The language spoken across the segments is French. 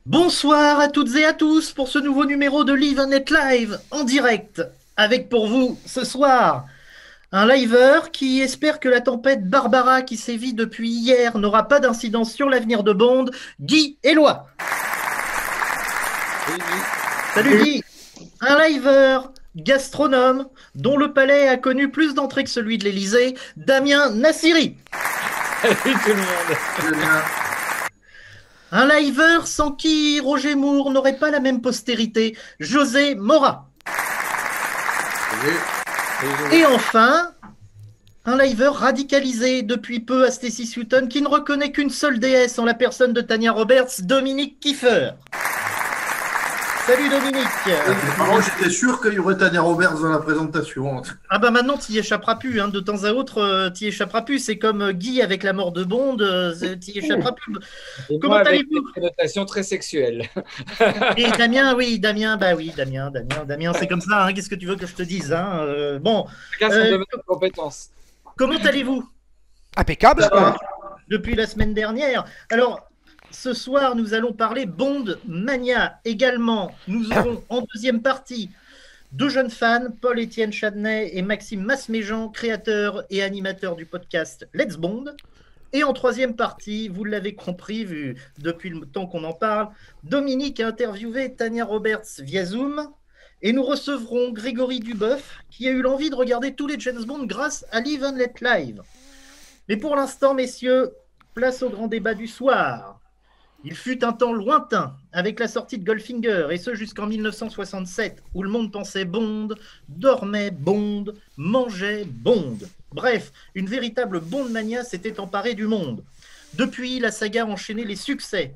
Bonsoir à toutes et à tous pour ce nouveau numéro de Live and Net Live en direct. Avec pour vous ce soir un liveur qui espère que la tempête Barbara qui sévit depuis hier n'aura pas d'incidence sur l'avenir de Bond, Guy Eloi. Oui, oui. Salut Guy. Un liveur gastronome dont le palais a connu plus d'entrées que celui de l'Élysée, Damien Nassiri. Salut tout le monde. Très bien. Un liveur sans qui Roger Moore n'aurait pas la même postérité, José Mora. Salut. Et enfin, un liveur radicalisé depuis peu à Stacy Sutton qui ne reconnaît qu'une seule déesse en la personne de Tanya Roberts, Dominique Kiefer. Salut Dominique. Moi, j'étais sûr qu'il y aurait Tania Roberts dans la présentation. Ah bah maintenant t'y échapperas plus, hein. De temps à autre t'y échapperas plus. C'est comme Guy avec la mort de Bond, t'y échapperas plus. Et Comment moi, avec allez-vous? des connotations très sexuelles. Et Damien, oui, Damien, bah oui, Damien, c'est comme ça, hein. Qu'est-ce que tu veux que je te dise, hein? Bon, Chacun son euh, domaine de compétence. comment allez-vous Impeccable. Ça va. depuis la semaine dernière? Alors, ce soir, nous allons parler Bond Mania. Également, nous aurons en deuxième partie deux jeunes fans, Paul-Étienne Chadney et Maxime Masméjean, créateurs et animateurs du podcast Let's Bond. Et en troisième partie, vous l'avez compris, vu depuis le temps qu'on en parle, Dominique a interviewé Tanya Roberts via Zoom. Et nous recevrons Grégory Duboeuf, qui a eu l'envie de regarder tous les James Bond grâce à Live and Let Live. Mais pour l'instant, messieurs, place au grand débat du soir. Il fut un temps lointain, avec la sortie de Goldfinger, et ce jusqu'en 1967, où le monde pensait Bond, dormait Bond, mangeait Bond. Bref, une véritable Bond mania s'était emparée du monde. Depuis, la saga a enchaîné les succès.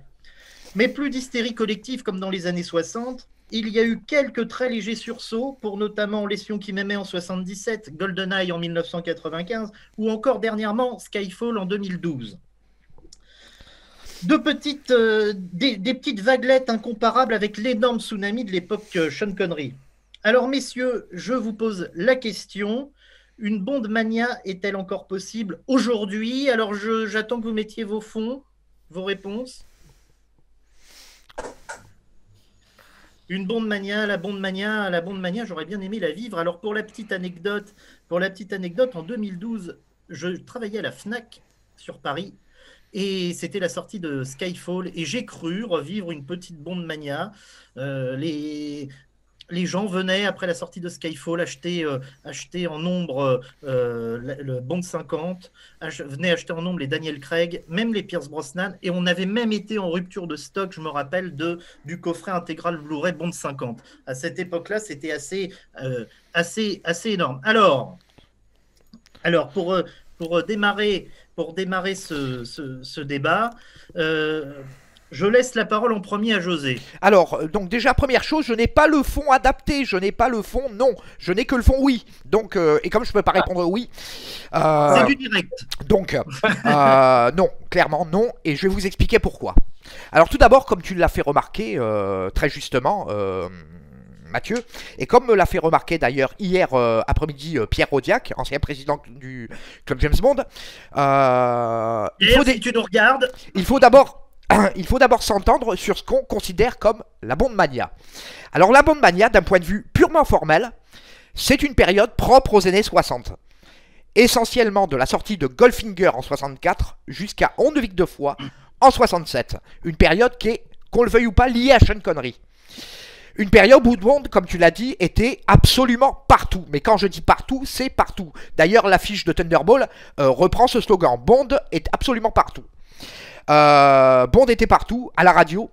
Mais plus d'hystérie collective comme dans les années 60, il y a eu quelques très légers sursauts, pour notamment Les Sions qui m'aimaient en 77, GoldenEye en 1995, ou encore dernièrement Skyfall en 2012. Des petites vaguelettes incomparables avec l'énorme tsunami de l'époque Sean Connery. Alors messieurs, je vous pose la question. Une Bond mania est-elle encore possible aujourd'hui? Alors j'attends que vous mettiez vos fonds, vos réponses. Une Bond mania, la Bond mania, j'aurais bien aimé la vivre. Alors pour la petite anecdote, en 2012, je travaillais à la Fnac sur Paris. Et c'était la sortie de Skyfall. Et j'ai cru revivre une petite Bond mania. Les gens venaient, après la sortie de Skyfall, acheter en nombre le Bond 50, venaient acheter en nombre les Daniel Craig, même les Pierce Brosnan. Et on avait même été en rupture de stock, je me rappelle, du coffret intégral Blu-ray Bond 50. À cette époque-là, c'était assez énorme. Alors pour démarrer ce débat, je laisse la parole en premier à José. Alors, donc déjà, première chose, je n'ai pas le fond adapté, je n'ai pas le fond non, je n'ai que le fond oui. Donc, et comme je ne peux pas répondre oui, C'est du direct. donc, non, clairement non, et je vais vous expliquer pourquoi. Alors tout d'abord, comme tu l'as fait remarquer très justement, Mathieu, et comme me l'a fait remarquer d'ailleurs hier après-midi Pierre Rodiac, ancien président du club James Bond, Pierre, si tu nous regardes, il faut d'abord s'entendre sur ce qu'on considère comme la Bond mania. Alors la Bond mania, d'un point de vue purement formel, c'est une période propre aux années 60. Essentiellement de la sortie de Goldfinger en 64 jusqu'à On ne vit que deux fois en 67. Une période qui est, qu'on le veuille ou pas, liée à Sean Connery. Une période où Bond, comme tu l'as dit, était absolument partout. Mais quand je dis partout, c'est partout. D'ailleurs, l'affiche de Thunderball reprend ce slogan. Bond est absolument partout. Bond était partout, à la radio,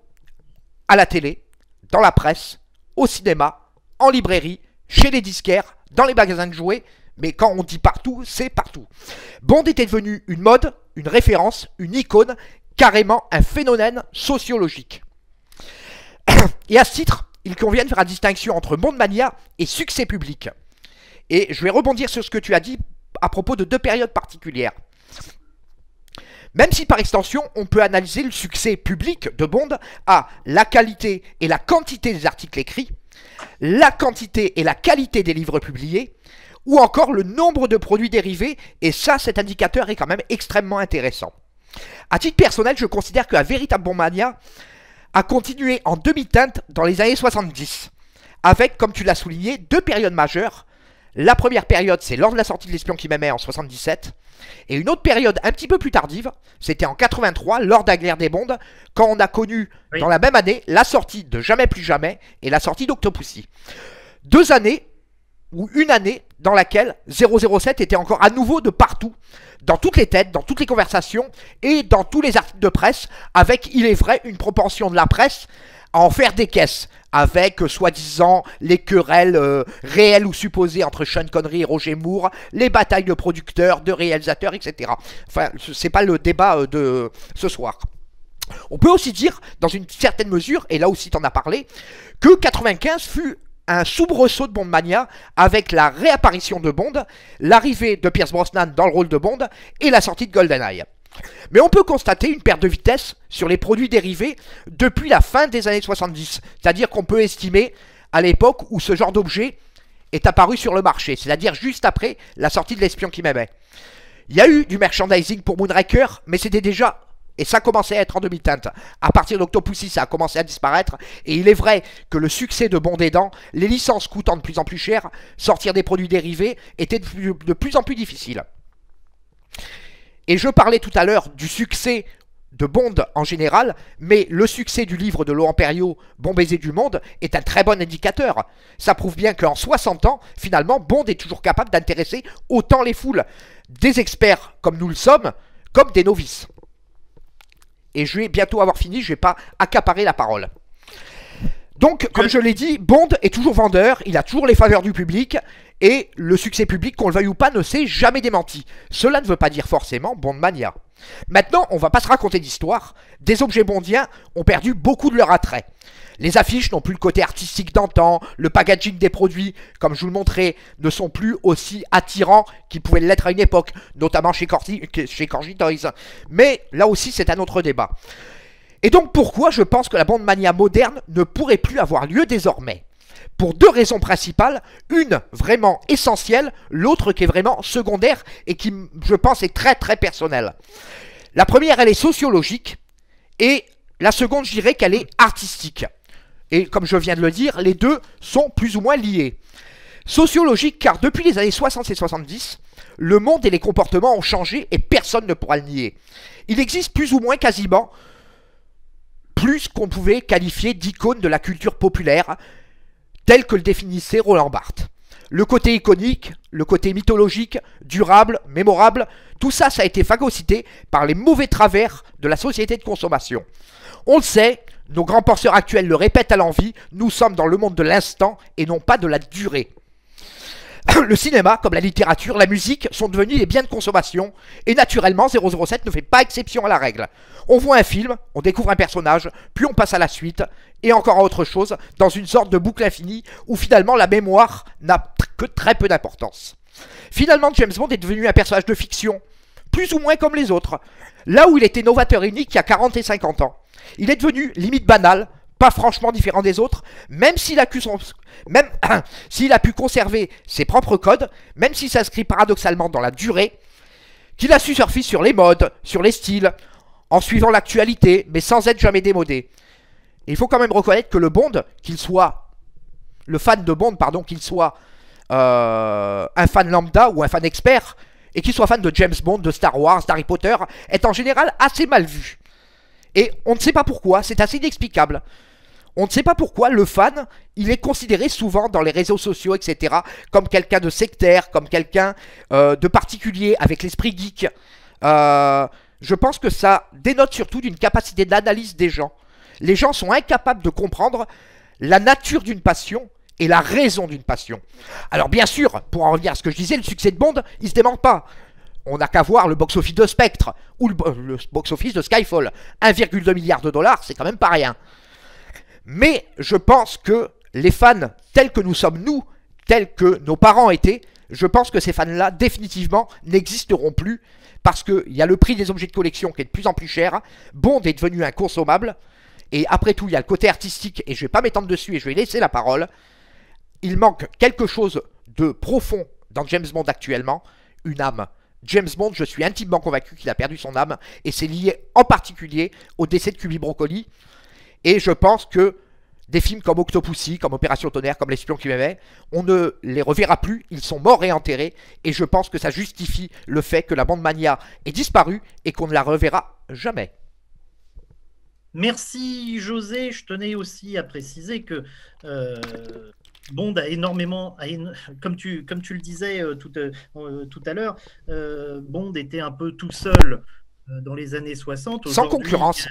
à la télé, dans la presse, au cinéma, en librairie, chez les disquaires, dans les magasins de jouets. Mais quand on dit partout, c'est partout. Bond était devenu une mode, une référence, une icône, carrément un phénomène sociologique. Et à ce titre, il convient de faire la distinction entre Bond mania et succès public. Et je vais rebondir sur ce que tu as dit à propos de deux périodes particulières. Même si par extension, on peut analyser le succès public de Bond à la qualité et la quantité des articles écrits, la quantité et la qualité des livres publiés, ou encore le nombre de produits dérivés, et ça, cet indicateur est quand même extrêmement intéressant. À titre personnel, je considère qu'un véritable Bond mania a continué en demi-teinte dans les années 70, avec, comme tu l'as souligné, 2 périodes majeures. La première période, c'est lors de la sortie de L'espion qui m'aimait en 77, et une autre période un petit peu plus tardive, c'était en 83, lors de la guerre des Bonds, quand on a connu, dans la même année, la sortie de Jamais plus jamais et la sortie d'Octopussy. 2 années, ou une année, dans laquelle 007 était encore à nouveau de partout, dans toutes les têtes, dans toutes les conversations et dans tous les articles de presse, avec, il est vrai, une propension de la presse à en faire des caisses, avec soi-disant les querelles réelles ou supposées entre Sean Connery et Roger Moore, les batailles de producteurs, de réalisateurs, etc. Enfin, c'est pas le débat de ce soir. On peut aussi dire, dans une certaine mesure, et là aussi t'en as parlé, que 95 fut un soubresaut de Bond Mania avec la réapparition de Bond, l'arrivée de Pierce Brosnan dans le rôle de Bond et la sortie de GoldenEye. Mais on peut constater une perte de vitesse sur les produits dérivés depuis la fin des années 70. C'est-à-dire qu'on peut estimer à l'époque où ce genre d'objet est apparu sur le marché, c'est-à-dire juste après la sortie de L'espion qui m'aimait. Il y a eu du merchandising pour Moonraker, mais c'était déjà... Et ça commençait à être en demi-teinte. À partir d'Octopussy, ça a commencé à disparaître. Et il est vrai que le succès de Bond aidant, les licences coûtant de plus en plus cher, sortir des produits dérivés était de plus en plus difficile. Et je parlais tout à l'heure du succès de Bond en général, mais le succès du livre de Laurent Perriot, Bon baiser du monde, est un très bon indicateur. Ça prouve bien qu'en 60 ans, finalement, Bond est toujours capable d'intéresser autant les foules, des experts comme nous le sommes, comme des novices. Et je vais bientôt avoir fini, je ne vais pas accaparer la parole. Donc, comme je l'ai dit, Bond est toujours vendeur, il a toujours les faveurs du public, et le succès public, qu'on le veuille ou pas, ne s'est jamais démenti. Cela ne veut pas dire forcément Bond Mania. Maintenant, on ne va pas se raconter d'histoire, des objets bondiens ont perdu beaucoup de leur attrait. Les affiches n'ont plus le côté artistique d'antan, le packaging des produits, comme je vous le montrais, ne sont plus aussi attirants qu'ils pouvaient l'être à une époque, notamment chez Corgi Toys. Mais là aussi, c'est un autre débat. Et donc pourquoi je pense que la Bond Mania moderne ne pourrait plus avoir lieu désormais? Pour 2 raisons principales, une vraiment essentielle, l'autre qui est vraiment secondaire et qui, je pense, est très très personnelle. La première, elle est sociologique, et la seconde, je dirais qu'elle est artistique. Et comme je viens de le dire, les deux sont plus ou moins liés. Sociologique, car depuis les années 60 et 70, le monde et les comportements ont changé et personne ne pourra le nier. Il existe plus ou moins quasiment plus qu'on pouvait qualifier d'icône de la culture populaire, tel que le définissait Roland Barthes. Le côté iconique, le côté mythologique, durable, mémorable, tout ça, ça a été phagocyté par les mauvais travers de la société de consommation. On le sait, nos grands penseurs actuels le répètent à l'envi, nous sommes dans le monde de l'instant et non pas de la durée. Le cinéma, comme la littérature, la musique, sont devenus des biens de consommation, et naturellement 007 ne fait pas exception à la règle. On voit un film, on découvre un personnage, puis on passe à la suite, et encore à autre chose, dans une sorte de boucle infinie, où finalement la mémoire n'a que très peu d'importance. Finalement, James Bond est devenu un personnage de fiction, plus ou moins comme les autres, là où il était novateur et unique il y a 40 et 50 ans. Il est devenu limite banal, pas franchement différent des autres, même s'il a pu conserver ses propres codes, même s'il s'inscrit paradoxalement dans la durée, qu'il a su surfer sur les modes, sur les styles, en suivant l'actualité, mais sans être jamais démodé. Et il faut quand même reconnaître que le Bond, le fan de Bond, pardon, qu'il soit un fan lambda ou un fan expert, et qu'il soit fan de James Bond, de Star Wars, d'Harry Potter, est en général assez mal vu. Et on ne sait pas pourquoi, c'est assez inexplicable. On ne sait pas pourquoi le fan, il est considéré souvent dans les réseaux sociaux, etc., comme quelqu'un de sectaire, comme quelqu'un de particulier, avec l'esprit geek. Je pense que ça dénote surtout d'une capacité d'analyse des gens. Les gens sont incapables de comprendre la nature d'une passion et la raison d'une passion. Alors bien sûr, pour en revenir à ce que je disais, le succès de Bond, il se dément pas. On n'a qu'à voir le box-office de Spectre ou le box-office de Skyfall. 1,2 milliard de dollars, c'est quand même pas rien. Mais je pense que les fans tels que nous sommes nous, tels que nos parents étaient, je pense que ces fans-là définitivement n'existeront plus parce qu'il y a le prix des objets de collection qui est de plus en plus cher. Bond est devenu inconsommable. Et après tout, il y a le côté artistique et je ne vais pas m'étendre dessus et je vais laisser la parole. Il manque quelque chose de profond dans James Bond actuellement, une âme. James Bond, je suis intimement convaincu qu'il a perdu son âme et c'est lié en particulier au décès de Cubby Broccoli. Et je pense que des films comme Octopussy, comme Opération Tonnerre, comme L'espion qui m'aimait, on ne les reverra plus, ils sont morts et enterrés, et je pense que ça justifie le fait que la bande Mania est disparue et qu'on ne la reverra jamais. Merci José, je tenais aussi à préciser que Bond a énormément, comme tu le disais tout à l'heure, Bond était un peu tout seul dans les années 60. Sans concurrence.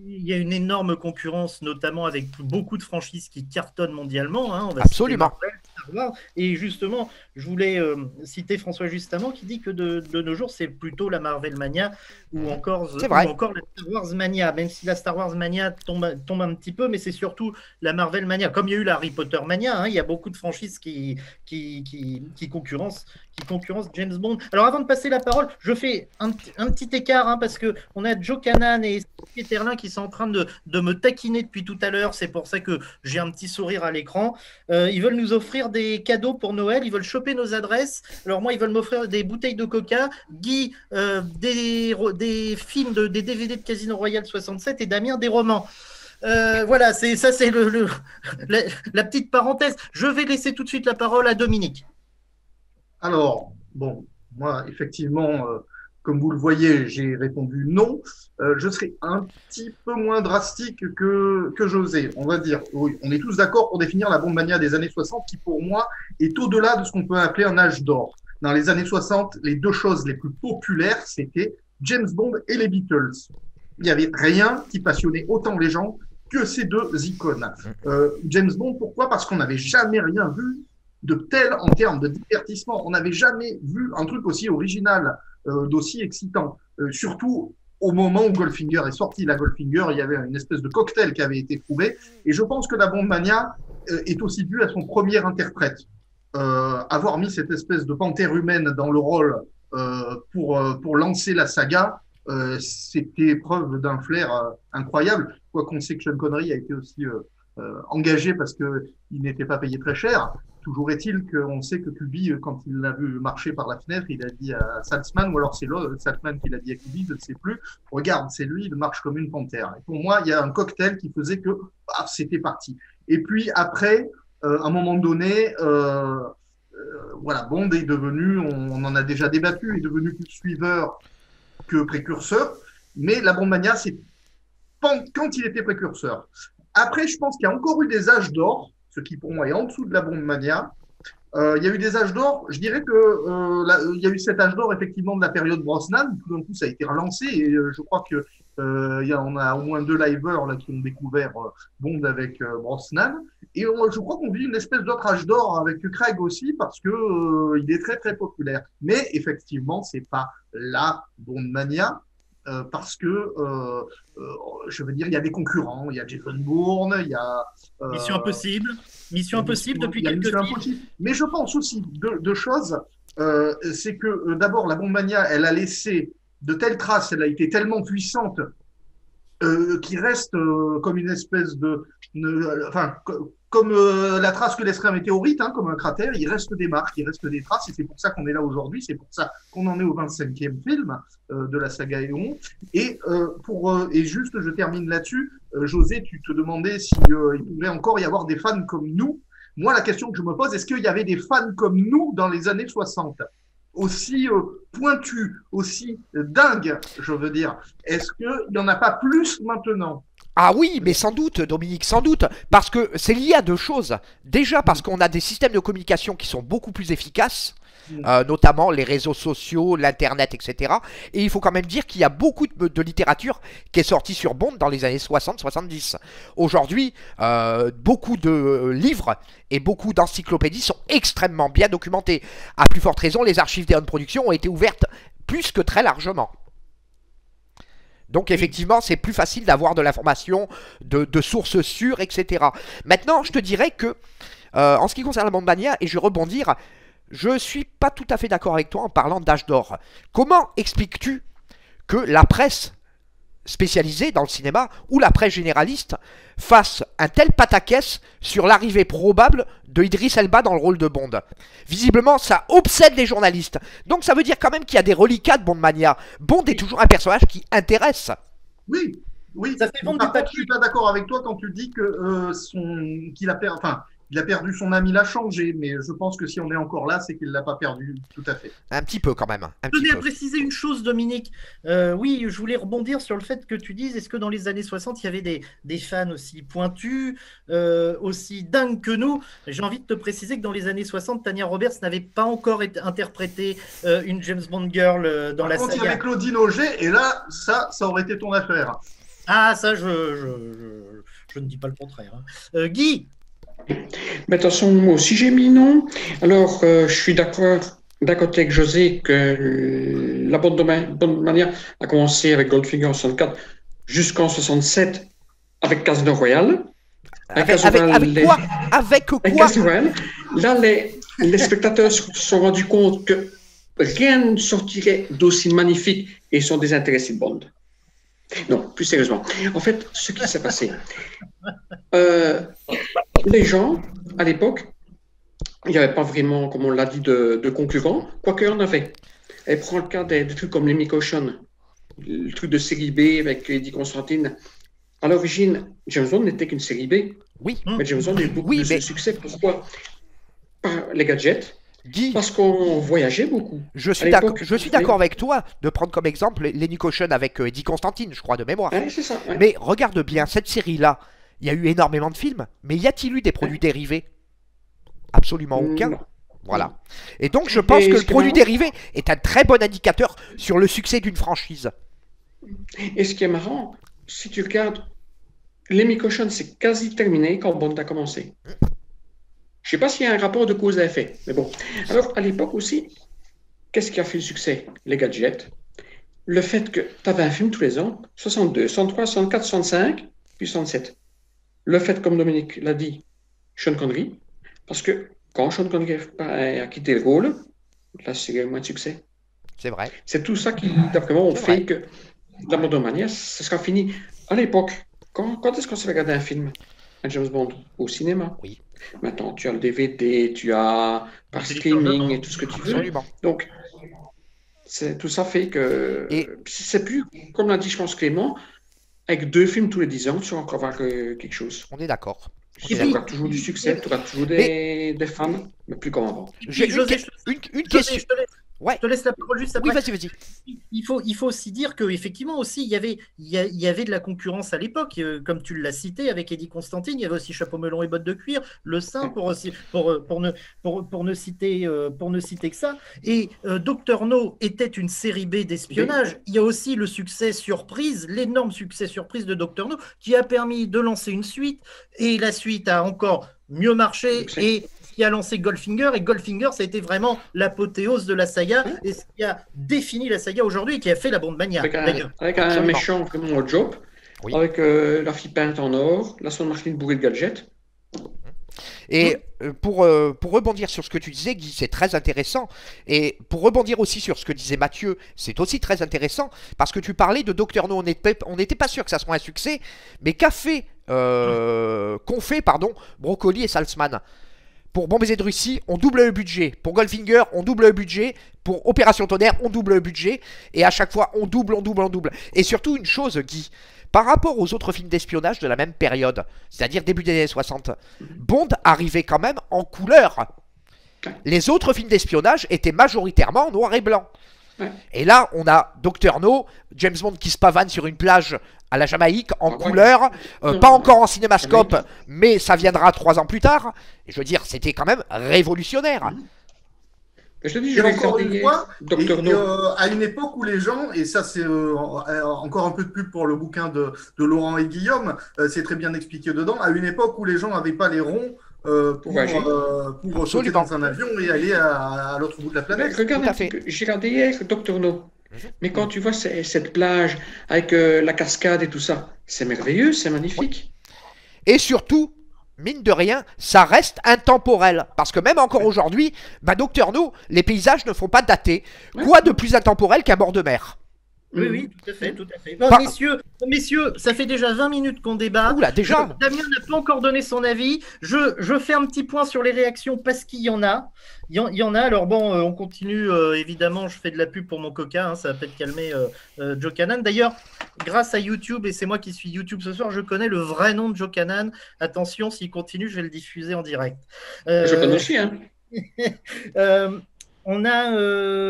Il y a une énorme concurrence, notamment avec beaucoup de franchises qui cartonnent mondialement. Hein. On va Absolument. Marvel, Star Wars. Et justement, je voulais citer François Justamont qui dit que de nos jours, c'est plutôt la Marvel Mania ou encore la Star Wars Mania, même si la Star Wars Mania tombe un petit peu, mais c'est surtout la Marvel Mania. Comme il y a eu la Harry Potter Mania, hein, il y a beaucoup de franchises qui concurrencent James Bond. Alors avant de passer la parole, je fais un petit écart hein, parce qu'on a Joe Canan et Peterlin qui sont en train de me taquiner depuis tout à l'heure. C'est pour ça que j'ai un petit sourire à l'écran. Ils veulent nous offrir des cadeaux pour Noël. Ils veulent choper nos adresses. Alors moi, ils veulent m'offrir des bouteilles de coca. Guy, des films, des DVD de Casino Royale 67 et Damien, des romans. Voilà, c'est la petite parenthèse. Je vais laisser tout de suite la parole à Dominique. Alors, bon, moi, effectivement, comme vous le voyez, j'ai répondu non. Je serai un petit peu moins drastique que José. On va dire, oui, on est tous d'accord pour définir la bande mania des années 60 qui, pour moi, est au-delà de ce qu'on peut appeler un âge d'or. Dans les années 60, les deux choses les plus populaires, c'était James Bond et les Beatles. Il n'y avait rien qui passionnait autant les gens que ces deux icônes. James Bond, pourquoi? Parce qu'on n'avait jamais rien vu de tel en termes de divertissement. On n'avait jamais vu un truc aussi original, d'aussi excitant. Surtout au moment où Goldfinger est sorti. La Goldfinger, il y avait une espèce de cocktail qui avait été trouvé. Et je pense que la Bond Mania est aussi due à son premier interprète. Avoir mis cette espèce de panthère humaine dans le rôle pour lancer la saga, c'était preuve d'un flair incroyable. Quoi qu'on sait que Sean Connery a été aussi engagé parce qu'il n'était pas payé très cher. Toujours est-il qu'on sait que Kubi, quand il l'a vu marcher par la fenêtre, il a dit à Saltzman, ou alors c'est Saltzman qui l'a dit à Kubi, je ne sais plus, regarde, c'est lui, il marche comme une panthère. Et pour moi, il y a un cocktail qui faisait que c'était parti. Et puis après, à un moment donné, voilà, Bond est devenu, on en a déjà débattu, est devenu plus suiveur que précurseur, mais la Bond Mania, c'est quand il était précurseur. Après, je pense qu'il y a encore eu des âges d'or, ce qui pour moi est en dessous de la Bond Mania. Il y a eu des âges d'or, je dirais que il y a eu cet âge d'or effectivement de la période Brosnan, tout d'un coup ça a été relancé et je crois que on a au moins 2 liveurs là qui ont découvert Bond avec Brosnan et je crois qu'on vit une espèce d'autre âge d'or avec Craig aussi parce que il est très très populaire. Mais effectivement c'est pas la Bond Mania. Parce que, je veux dire, il y a des concurrents, il y a Jason Bourne, il y a... Mission Impossible depuis quelques films. Mais je pense aussi deux choses, c'est que d'abord, la Bond Mania, elle a laissé de telles traces, elle a été tellement puissante qui reste comme une espèce comme la trace que laisserait un météorite, hein, comme un cratère, il reste des marques, il reste des traces, et c'est pour ça qu'on est là aujourd'hui, c'est pour ça qu'on en est au 25e film de la saga Eon. Et juste, je termine là-dessus, José, tu te demandais s'il pouvait encore y avoir des fans comme nous. Moi, la question que je me pose, est-ce qu'il y avait des fans comme nous dans les années 60 aussi pointus, aussi dingues, je veux dire. Est-ce qu'il n'y en a pas plus maintenant? Ah oui, mais sans doute, Dominique, sans doute, parce que c'est lié à deux choses. Déjà parce qu'on a des systèmes de communication qui sont beaucoup plus efficaces, notamment les réseaux sociaux, l'internet, etc. Et il faut quand même dire qu'il y a beaucoup de littérature qui est sortie sur Bond dans les années 60-70. Aujourd'hui, beaucoup de livres et beaucoup d'encyclopédies sont extrêmement bien documentés. À plus forte raison, les archives d'Eon Productions ont été ouvertes plus que très largement. Donc effectivement, c'est plus facile d'avoir de l'information, de sources sûres, etc. Maintenant, je te dirais que, en ce qui concerne la Bond Mania, et je vais rebondir, je ne suis pas tout à fait d'accord avec toi en parlant d'âge d'or. Comment expliques-tu que la presse spécialisée dans le cinéma ou la presse généraliste fasse un tel pataquès sur l'arrivée probable de Idris Elba dans le rôle de Bond? Visiblement, ça obsède les journalistes. Donc ça veut dire quand même qu'il y a des reliquats de Bond Mania. Bond est toujours un personnage qui intéresse. Oui, Oui, Ça fait vendre par du contre, je papier. suis pas d'accord avec toi quand tu dis que qu'il a perdu, enfin, il a perdu son âme, il a changé, mais je pense que si on est encore là, c'est qu'il l'a pas perdu tout à fait. Un petit peu quand même, un Je petit tenais à peu. préciser une chose, Dominique. Oui, je voulais rebondir sur le fait que tu dises, est-ce que dans les années 60, il y avait des fans aussi pointus, aussi dingues que nous? J'ai envie de te préciser que dans les années 60, Tanya Roberts n'avait pas encore interprété une James Bond girl dans Par la contre, il y avait saga. Claudine Auger, et là, ça aurait été ton affaire. Ah, ça, je ne dis pas le contraire, hein. Guy, Mais de toute façon, moi aussi j'ai mis non. Alors, je suis d'accord d'un côté avec José que la bonne manière a commencé avec Goldfinger en 64 jusqu'en 67 avec Casino Royale. Avec quoi? Avec Avec quoi? Casino Royale. Là, les spectateurs se sont rendus compte que rien ne sortirait d'aussi magnifique et ils sont désintéressés de Bond. Non, plus sérieusement. En fait, ce qui s'est passé, les gens, à l'époque, il n'y avait pas vraiment, comme on l'a dit, de concurrents, quoique il y en avait. Et prends le cas des trucs comme Lemmy Caution, le truc de série B avec Eddie Constantine. À l'origine, James Bond n'était qu'une série B, Oui, mais James Bond a eu beaucoup Oui, de mais- succès. Pourquoi? Par les gadgets, Guy, parce qu'on voyageait beaucoup. je À suis d'accord, l'époque, je suis d'accord avec toi de prendre comme exemple Lenny Koshen avec Eddie Constantine, je crois, de mémoire. Ouais, c'est ça. Ouais. Mais regarde bien, cette série-là, il y a eu énormément de films, mais y a-t-il eu des produits dérivés? Absolument aucun. Non. Voilà. Et donc je pense Et que ce le qui est produit marrant- dérivé est un très bon indicateur sur le succès d'une franchise. Et ce qui est marrant, si tu regardes, Lemmy Caution, c'est quasi terminé quand Bond a commencé. Je ne sais pas s'il y a un rapport de cause à effet, mais bon. Alors, à l'époque aussi, qu'est-ce qui a fait le succès? Les gadgets. Le fait que tu avais un film tous les ans, 62, 63, 64, 65, puis 67. Le fait, comme Dominique l'a dit, Sean Connery, parce que quand Sean Connery a quitté le rôle, la série a eu moins de succès. C'est vrai. C'est tout ça qui, d'après moi, ont C'est fait que la monomania, ce sera fini. À l'époque, quand est-ce qu'on s'est regardé un film, un James Bond? Au cinéma. Oui. Maintenant, tu as le DVD, tu as par Le streaming et tout ce que tu veux. Absolument. Donc, tout ça fait que Et- c'est plus, comme l'a dit, je pense, Clément, avec 2 films tous les 10 ans, tu vas encore voir quelque chose. On est d'accord. On Tu est puis- auras d'accord. toujours du succès, tu auras toujours des fans, mais plus comme avant. J'ai José, une José, question. je te laisse. Ouais. Je te laisse la parole juste Oui, après. vas-y. Il faut aussi dire qu'effectivement aussi, il y avait de la concurrence à l'époque, comme tu l'as cité, avec Eddie Constantine, il y avait aussi Chapeau melon et bottes de cuir, Le Saint, pour ne citer que ça. Et Docteur No était une série B d'espionnage. Il y a aussi le succès surprise, l'énorme succès surprise de Docteur No, qui a permis de lancer une suite, et la suite a encore mieux marché, Succès. et qui a lancé Goldfinger, et Goldfinger, ça a été vraiment l'apothéose de la saga, et ce qui a défini la saga aujourd'hui, et qui a fait la Bande Mania, d'ailleurs. Avec un Absolument. méchant vraiment au job, Oui. avec la fille peinte en or, la sonde Martin bourrée de gadgets. Et pour rebondir sur ce que tu disais, Guy, c'est très intéressant. Et pour rebondir aussi sur ce que disait Mathieu, c'est aussi très intéressant parce que tu parlais de Docteur No. On n'était pas sûr que ça soit un succès, mais qu'ont fait, Broccoli et Salzman. Pour Bon Baiser de Russie, on double le budget. Pour Goldfinger, on double le budget. Pour Opération Tonnerre, on double le budget. Et à chaque fois, on double. Et surtout, une chose, Guy, par rapport aux autres films d'espionnage de la même période, c'est-à-dire début des années 60, Bond arrivait quand même en couleur. Les autres films d'espionnage étaient majoritairement en noir et blanc. Ouais. Et là, on a Docteur No, James Bond qui se pavane sur une plage à la Jamaïque en Ah ouais. couleur, Non, pas non, encore en cinémascope, Jamaïque. mais ça viendra 3 ans plus tard. Et je veux dire, c'était quand même révolutionnaire. Je te dis, Et je vais encore regarder une fois, Docteur et, No. à une époque où les gens, et ça c'est encore un peu de pub pour le bouquin de Laurent et Guillaume, c'est très bien expliqué dedans, à une époque où les gens n'avaient pas les ronds pour voyager. sauter Absolument. dans un avion et aller à l'autre bout de la Mais planète. regarde Tout à un petit fait. peu. J'ai regardé hier Docteur No. Mais quand tu vois cette plage avec la cascade et tout ça, c'est merveilleux, c'est magnifique. Et surtout, mine de rien, ça reste intemporel. Parce que même encore aujourd'hui, Docteur No, les paysages ne font pas dater. Ouais. Quoi de plus intemporel qu'un bord de mer? Oui, oui, tout à fait, tout à fait. Bon, Par- messieurs, ça fait déjà 20 minutes qu'on débat. Oula, déjà. Damien n'a pas encore donné son avis. Je fais un petit point sur les réactions parce qu'il y en a. Il y en a. Alors bon, on continue. Évidemment, je fais de la pub pour mon coca. Hein, ça va peut-être calmer Joe Cannon. D'ailleurs, grâce à YouTube, et c'est moi qui suis YouTube ce soir, je connais le vrai nom de Joe Cannon. Attention, s'il continue, je vais le diffuser en direct. Je connais aussi, hein. On a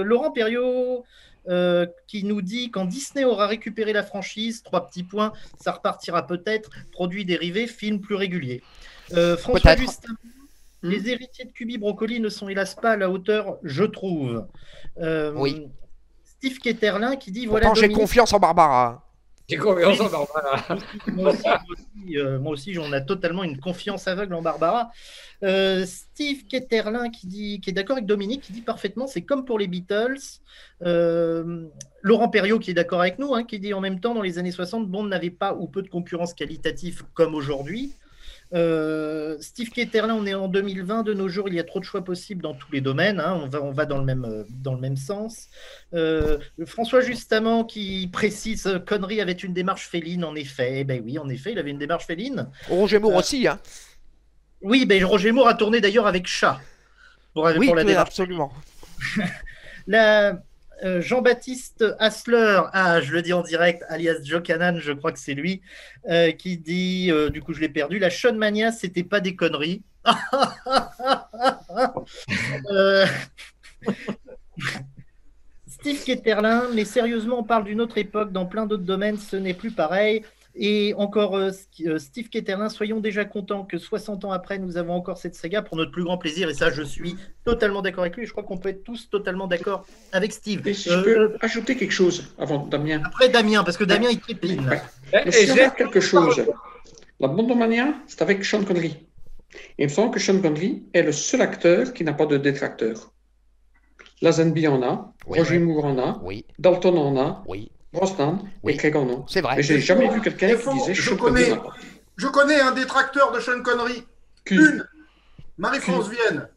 Laurent Perriot qui nous dit quand Disney aura récupéré la franchise, 3 petits points, ça repartira peut-être, produits dérivés, films plus réguliers. François Justin, les héritiers de Cubi Brocoli ne sont hélas pas à la hauteur, je trouve. Oui. Steve Ketterlin qui dit Pourtant, j'ai confiance en Barbara. J'ai confiance en Barbara. Moi aussi, j'en ai totalement une confiance aveugle en Barbara. Steve Ketterlin qui est d'accord avec Dominique, qui dit parfaitement, c'est comme pour les Beatles. Laurent Perriot qui est d'accord avec nous, hein, qui dit en même temps, dans les années 60, Bond n'avait pas ou peu de concurrence qualitative comme aujourd'hui. Steve Ketterlin, on est en 2020, de nos jours, il y a trop de choix possibles dans tous les domaines, hein, on va dans le même sens. François Justamment qui précise Connery avait une démarche féline, en effet. Ben oui, en effet, il avait une démarche féline. Roger Moore aussi, hein. Oui, ben Roger Moore a tourné d'ailleurs avec Chat pour la démarche. Absolument. Jean-Baptiste Hassler, je le dis en direct, alias Joe Cannon, je crois que c'est lui, qui dit, du coup je l'ai perdu, la Sean Mania, c'était pas des conneries. Steve Ketterlin, mais sérieusement, on parle d'une autre époque, dans plein d'autres domaines, ce n'est plus pareil. Et encore, Steve Ketterlin, soyons déjà contents que 60 ans après, nous avons encore cette saga pour notre plus grand plaisir. Et ça, je suis totalement d'accord avec lui. Et je crois qu'on peut être tous totalement d'accord avec Steve. Et si je peux ajouter quelque chose avant Damien. Après Damien, parce que Damien, il trépine. Ouais. Mais si j'ai quelque chose. La Bondomania, c'est avec Sean Connery. Et il me semble que Sean Connery est le seul acteur qui n'a pas de détracteur. Lazenby en a, Oui, Roger Moore en a, Oui, Dalton en a, oui. Brosnan Oui. et Craig en a. C'est vrai. Mais j'ai jamais vu quelqu'un C'est qui faux. disait Je Sean Connery connais. n'a pas. Je connais un détracteur de Sean Connery. Une. Marie-France Vienne.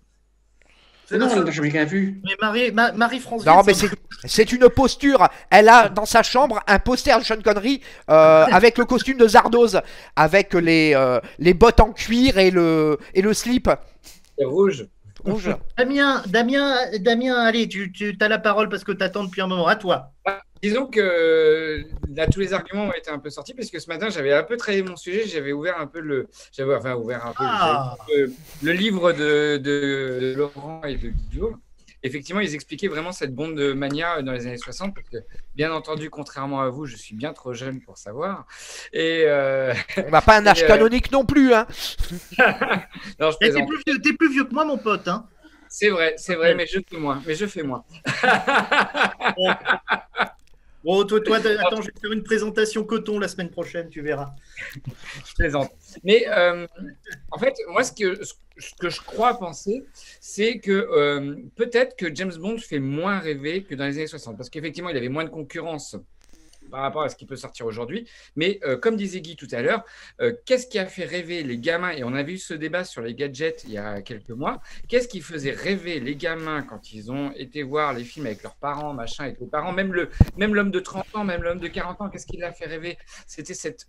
C'est Non, la elle seule. n'a jamais rien vu. Mais Marie-France Non, mais Vienne, c'est une posture. Elle a dans sa chambre un poster de Sean Connery avec le costume de Zardoz, avec les bottes en cuir et le slip C'est rouge. rouge. Damien, allez, tu as la parole parce que tu attends depuis un moment. À toi. Disons que là, tous les arguments ont été un peu sortis, puisque ce matin, j'avais un peu traité mon sujet, j'avais ouvert un peu le livre de Laurent et de Guillaume. Effectivement, ils expliquaient vraiment cette Bond de mania dans les années 60, parce que, bien entendu, contrairement à vous, je suis bien trop jeune pour savoir. Et On n'a pas un âge canonique non plus, hein. non, je T'es plaisante. plus vieux que moi, mon pote. Hein. C'est vrai, mais je fais moins. Bon, toi, attends, je vais te faire une présentation coton la semaine prochaine, tu verras. Je plaisante. Mais en fait, moi, ce que je crois penser, c'est que peut-être que James Bond fait moins rêver que dans les années 60, parce qu'effectivement, il avait moins de concurrence par rapport à ce qui peut sortir aujourd'hui. Mais comme disait Guy tout à l'heure, qu'est-ce qui a fait rêver les gamins? Et on avait eu ce débat sur les gadgets il y a quelques mois. Qu'est-ce qui faisait rêver les gamins quand ils ont été voir les films avec leurs parents, machin, avec les parents, même l'homme de 30 ans, même l'homme de 40 ans, qu'est-ce qui l'a fait rêver? C'était cette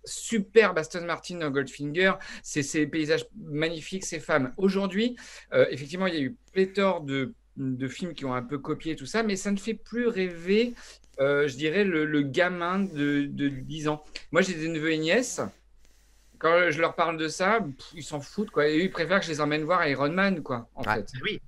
superbe Aston Martin en Goldfinger, ces paysages magnifiques, ces femmes. Aujourd'hui, effectivement, il y a eu pléthore de films qui ont un peu copié tout ça, mais ça ne fait plus rêver, je dirais, le gamin de 10 ans. Moi, j'ai des neveux et nièces. Quand je leur parle de ça, ils s'en foutent, quoi. Et eux, ils préfèrent que je les emmène voir Iron Man, quoi, en fait. Oui.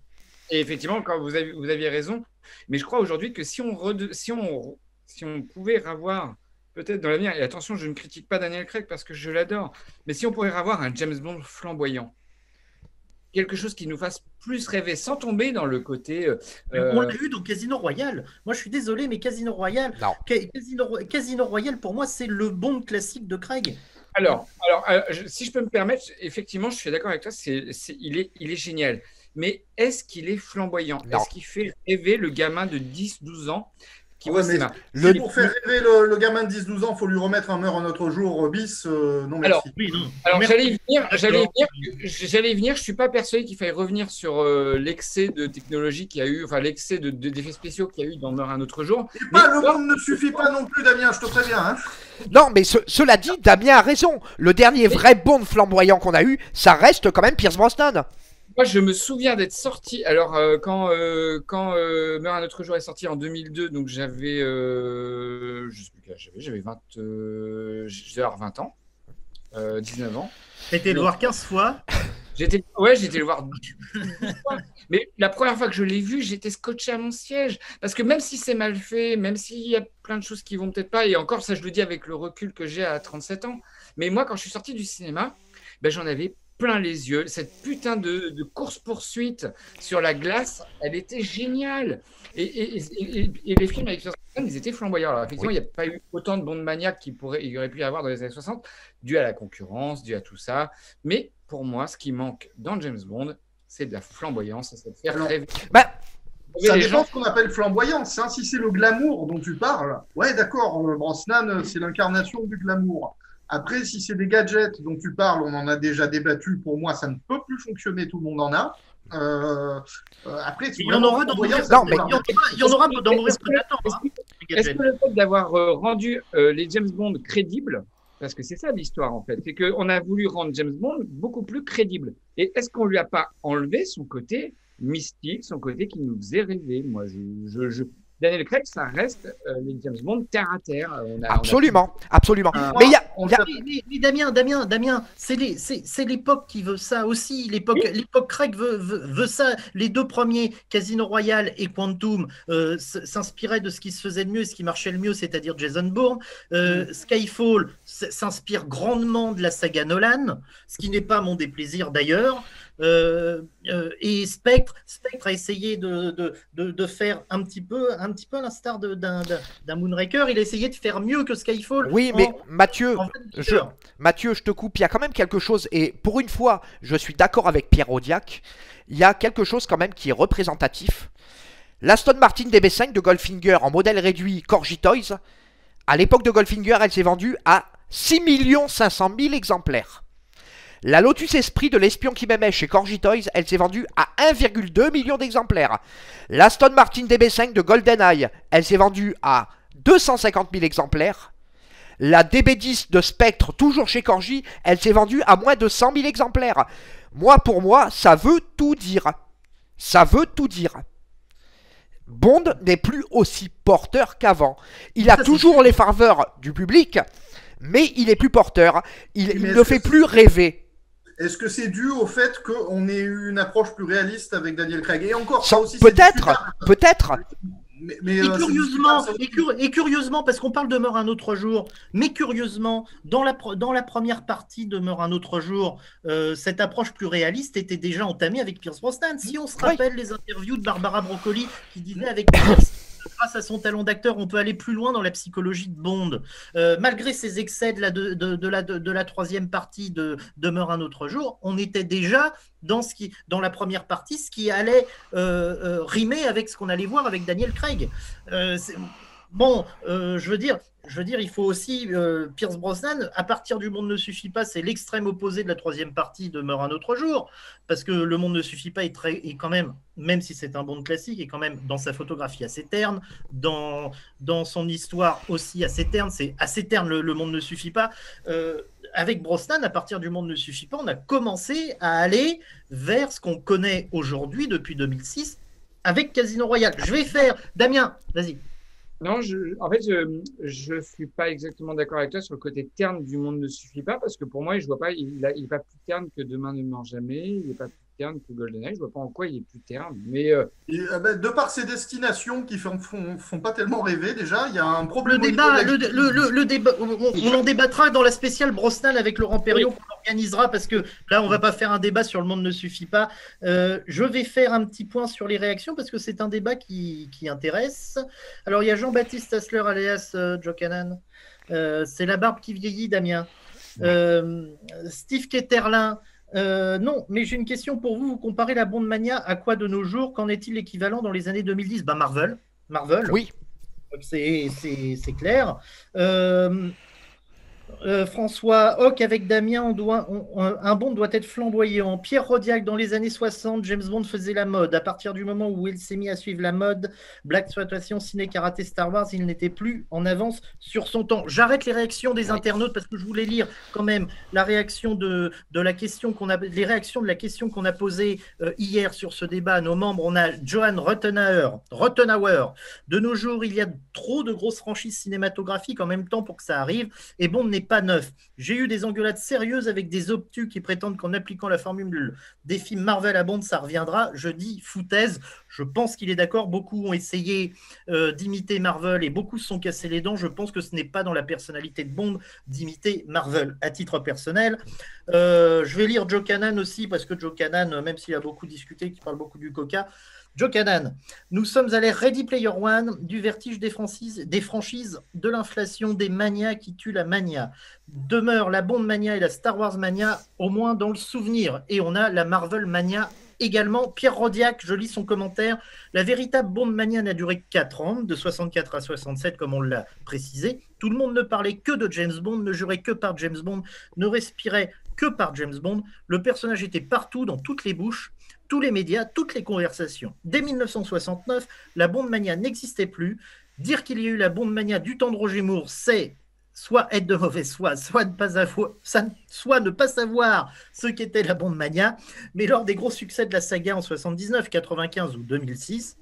Et effectivement, quand vous aviez raison, mais je crois aujourd'hui que si on pouvait revoir, peut-être dans l'avenir, et attention, je ne critique pas Daniel Craig parce que je l'adore, mais si on pourrait avoir un James Bond flamboyant, quelque chose qui nous fasse plus rêver, sans tomber dans le côté... On l'a eu dans Casino Royale. Moi, je suis désolé, mais Casino Royale, Non. Casino Royale, pour moi, c'est le Bond classique de Craig. Alors, si je peux me permettre, effectivement, je suis d'accord avec toi, il est génial. Mais est-ce qu'il est flamboyant? Non. Est-ce qu'il fait rêver le gamin de 10-12 ans? qui voit mais cinéma. si pour faire rêver le gamin de 10-12 ans, il faut lui remettre un meurt un autre jour bis, non merci. Alors Merci. j'allais y venir. Je suis pas persuadé qu'il faille revenir sur l'excès de technologie qu'il y a eu, enfin l'excès d'effets spéciaux qu'il y a eu dans Meurt un autre jour. Et pas, le monde ne suffit pas non plus, Damien, je te préviens. Hein. Non, mais cela dit, Damien a raison. Le dernier vrai Bond flamboyant qu'on a eu, ça reste quand même Pierce Brosnan. Moi, je me souviens d'être sorti. Alors, quand Meurt un autre jour est sorti en 2002, donc j'avais, je sais plus quel âge j'avais 20, j'avais avoir 20 ans, 19 ans. T'as été le voir 15 fois. J'étais le voir 10 fois. Mais la première fois que je l'ai vu, j'étais scotché à mon siège. Parce que même si c'est mal fait, même s'il y a plein de choses qui vont peut-être pas, et encore, ça je le dis avec le recul que j'ai à 37 ans, mais moi, quand je suis sorti du cinéma, ben, j'en avais plein les yeux. Cette putain de course-poursuite sur la glace, elle était géniale. Et les films avec Pierce Brosnan, ils étaient flamboyants. Alors, effectivement, il n'y a pas eu autant de bandes maniaques qu'il y aurait pu y avoir dans les années 60, dû à la concurrence, dû à tout ça. Mais pour moi, ce qui manque dans James Bond, c'est de la flamboyance, c'est de faire rêver. Ça dépend de ce qu'on appelle flamboyance. Hein. Si c'est le glamour dont tu parles, ouais, d'accord, Brosnan, c'est l'incarnation du glamour. Après, si c'est des gadgets dont tu parles, on en a déjà débattu. Pour moi, ça ne peut plus fonctionner. Tout le monde en a. Après, il y en aura dans Mourir Predator. Est-ce que le fait d'avoir rendu les James Bond crédibles, parce que c'est ça l'histoire en fait, c'est qu'on a voulu rendre James Bond beaucoup plus crédible. Et est-ce qu'on lui a pas enlevé son côté mystique, son côté qui nous faisait rêver? Moi, Daniel Craig, ça reste les James Bond terre à terre. Absolument. Mais Damien, c'est l'époque qui veut ça aussi. L'époque Craig veut ça. Les deux premiers, Casino Royale et Quantum, s'inspiraient de ce qui se faisait de mieux et ce qui marchait le mieux, c'est-à-dire Jason Bourne. Skyfall s'inspire grandement de la saga Nolan, ce qui n'est pas mon déplaisir d'ailleurs. Et Spectre a essayé de faire un petit peu à l'instar d'un Moonraker, il a essayé de faire mieux que Skyfall. Oui, mais Mathieu, je te coupe, il y a quand même quelque chose, et pour une fois, je suis d'accord avec Pierre Audiac, il y a quelque chose quand même qui est représentatif. L'Aston Martin DB5 de Goldfinger en modèle réduit Corgi Toys, à l'époque de Goldfinger, elle s'est vendue à 6 500 000 exemplaires. La Lotus Esprit de l'espion qui m'aimait chez Corgi Toys, elle s'est vendue à 1,2 million d'exemplaires. L'Aston Martin DB5 de GoldenEye, elle s'est vendue à 250 000 exemplaires. La DB10 de Spectre, toujours chez Corgi, elle s'est vendue à moins de 100 000 exemplaires. Pour moi, ça veut tout dire. Ça veut tout dire. Bond n'est plus aussi porteur qu'avant. Il a toujours les faveurs du public, mais il est plus porteur. Il ne fait plus rêver. Est-ce que c'est dû au fait qu'on ait eu une approche plus réaliste avec Daniel Craig? Et encore, ça aussi, peut-être. Et curieusement, parce qu'on parle de Meurt un autre jour, mais curieusement, dans la première partie de Meurt un autre jour, cette approche plus réaliste était déjà entamée avec Pierce Brosnan. Si on se rappelle les interviews de Barbara Broccoli qui disait avec Pierce, grâce à son talent d'acteur, on peut aller plus loin dans la psychologie de Bond. Malgré ces excès de la troisième partie de Meurt un autre jour, on était déjà dans la première partie, ce qui allait rimer avec ce qu'on allait voir avec Daniel Craig. Je veux dire, il faut aussi Pierce Brosnan, à partir du Monde ne suffit pas, c'est l'extrême opposé de la troisième partie de Meurt un autre jour, parce que le Monde ne suffit pas est quand même, même si c'est un Bond classique, est quand même dans sa photographie assez terne, dans son histoire aussi assez terne, c'est assez terne le Monde ne suffit pas. Avec Brosnan, à partir du Monde ne suffit pas, on a commencé à aller vers ce qu'on connaît aujourd'hui depuis 2006 avec Casino Royale. Je vais faire, Damien, vas-y. Non, en fait, je suis pas exactement d'accord avec toi sur le côté terne du Monde ne suffit pas, parce que pour moi, je vois pas, il est pas plus terne que Demain ne meurt jamais, il est pas plus terne que GoldenEye, je vois pas en quoi il est plus terne, mais de par ses destinations qui font pas tellement rêver, déjà, il y a un problème. Le débat, on en débattra dans la spéciale Brosnan avec Laurent Perriot qu'on organisera, parce que là, on va pas faire un débat sur Le Monde ne suffit pas. Je vais faire un petit point sur les réactions, parce que c'est un débat qui intéresse. Alors, il y a Jean-Baptiste Hassler, alias Joe Cannon. C'est la barbe qui vieillit, Damien. Steve Ketterlin. Non, mais j'ai une question pour vous. Vous comparez la Bond Mania à quoi de nos jours? Qu'en est-il l'équivalent dans les années 2010? Marvel. Oui. C'est clair. François Hoc avec Damien, un Bond doit être flamboyant. Pierre Rodiac, dans les années 60, James Bond faisait la mode. À partir du moment où il s'est mis à suivre la mode, Black Exploitation, Ciné, Karaté, Star Wars, il n'était plus en avance sur son temps. J'arrête les réactions des internautes parce que je voulais lire quand même la réaction de la question les réactions de la question qu'on a posée hier sur ce débat à nos membres. On a Johan Rottenauer. De nos jours, il y a trop de grosses franchises cinématographiques en même temps pour que ça arrive. Et Bond n'est pas neuf. J'ai eu des engueulades sérieuses avec des obtus qui prétendent qu'en appliquant la formule des films Marvel à Bond, ça reviendra. Je dis foutaise. Je pense qu'il est d'accord. Beaucoup ont essayé d'imiter Marvel et beaucoup se sont cassés les dents. Je pense que ce n'est pas dans la personnalité de Bond d'imiter Marvel. À titre personnel, je vais lire Joe Cannon aussi parce que Joe Cannon, même s'il a beaucoup discuté, qui parle beaucoup du coca, Joe Cannon, nous sommes à l'ère Ready Player One, du vertige des franchises, de l'inflation, des manias qui tuent la mania. Demeure la Bond mania et la Star Wars mania, au moins dans le souvenir. Et on a la Marvel mania également. Pierre Rodiac, je lis son commentaire. La véritable Bond mania n'a duré que 4 ans, de 64 à 67, comme on l'a précisé. Tout le monde ne parlait que de James Bond, ne jurait que par James Bond, ne respirait que par James Bond. Le personnage était partout, dans toutes les bouches, tous les médias, toutes les conversations. Dès 1969, la Bond mania n'existait plus. Dire qu'il y a eu la Bond mania du temps de Roger Moore, c'est soit être de mauvaise foi, soit ne pas savoir ce qu'était la Bond mania. Mais lors des gros succès de la saga en 79, 95 ou 2006,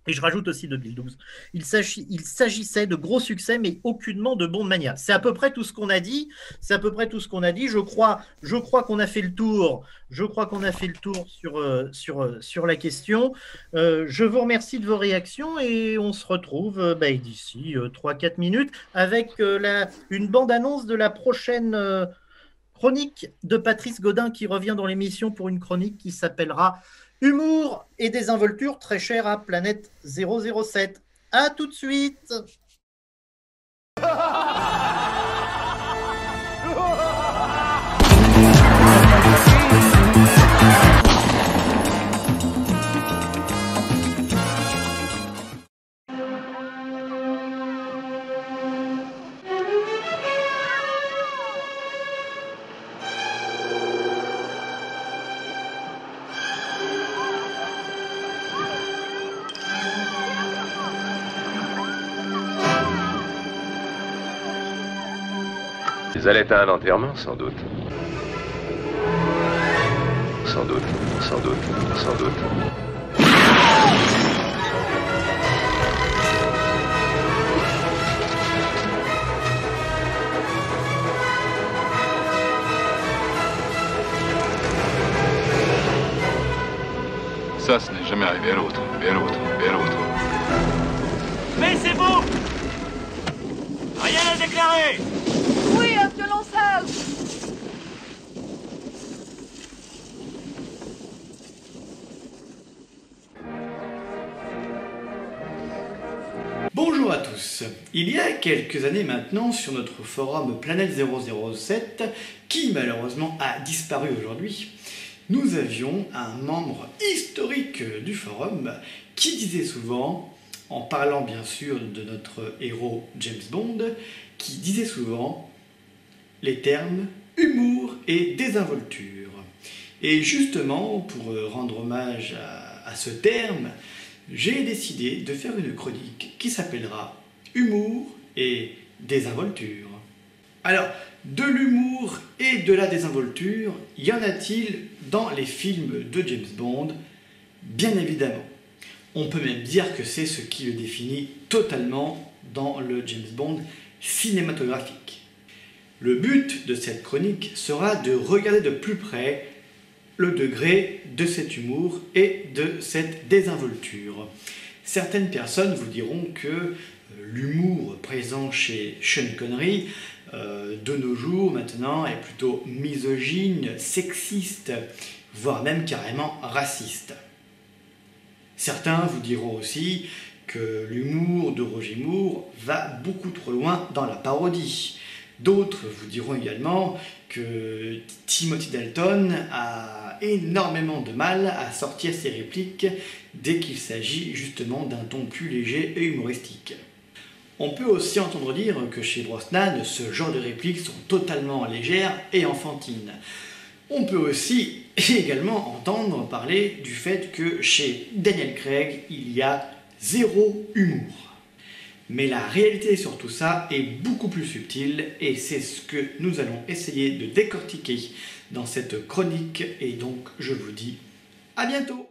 et je rajoute aussi 2012, il s'agissait de gros succès, mais aucunement de Bond mania. C'est à peu près tout ce qu'on a dit. Je crois qu'on a fait le tour. Sur la question. Je vous remercie de vos réactions et on se retrouve d'ici 3-4 minutes avec une bande-annonce de la prochaine chronique de Patrice Gaudin qui revient dans l'émission pour une chronique qui s'appellera Humour et désinvolture, très cher à Planète 007. À tout de suite. Ils allaient à un enterrement, sans doute. Sans doute, sans doute, sans doute. Ça, ce n'est jamais arrivé à l'autre, et à l'autre, et à l'autre. Mais c'est vous! Rien à déclarer! Oui, un violoncelle! Bonjour à tous. Il y a quelques années maintenant, sur notre forum Planète 007, qui malheureusement a disparu aujourd'hui, nous avions un membre historique du forum qui disait souvent, en parlant bien sûr de notre héros James Bond, qui disait souvent les termes humour et désinvolture. Et justement, pour rendre hommage à ce terme, j'ai décidé de faire une chronique qui s'appellera Humour et désinvolture. Alors, de l'humour et de la désinvolture, y en a-t-il dans les films de James Bond? Bien évidemment. On peut même dire que c'est ce qui le définit totalement dans le James Bond cinématographique. Le but de cette chronique sera de regarder de plus près le degré de cet humour et de cette désinvolture. Certaines personnes vous diront que l'humour présent chez Sean Connery de nos jours maintenant est plutôt misogyne, sexiste, voire même carrément raciste. Certains vous diront aussi que l'humour de Roger Moore va beaucoup trop loin dans la parodie. D'autres vous diront également que Timothy Dalton a énormément de mal à sortir ses répliques dès qu'il s'agit justement d'un ton plus léger et humoristique. On peut aussi entendre dire que chez Brosnan, ce genre de répliques sont totalement légères et enfantines. On peut aussi également entendre parler du fait que chez Daniel Craig, il y a zéro humour. Mais la réalité sur tout ça est beaucoup plus subtile et c'est ce que nous allons essayer de décortiquer dans cette chronique et donc je vous dis à bientôt.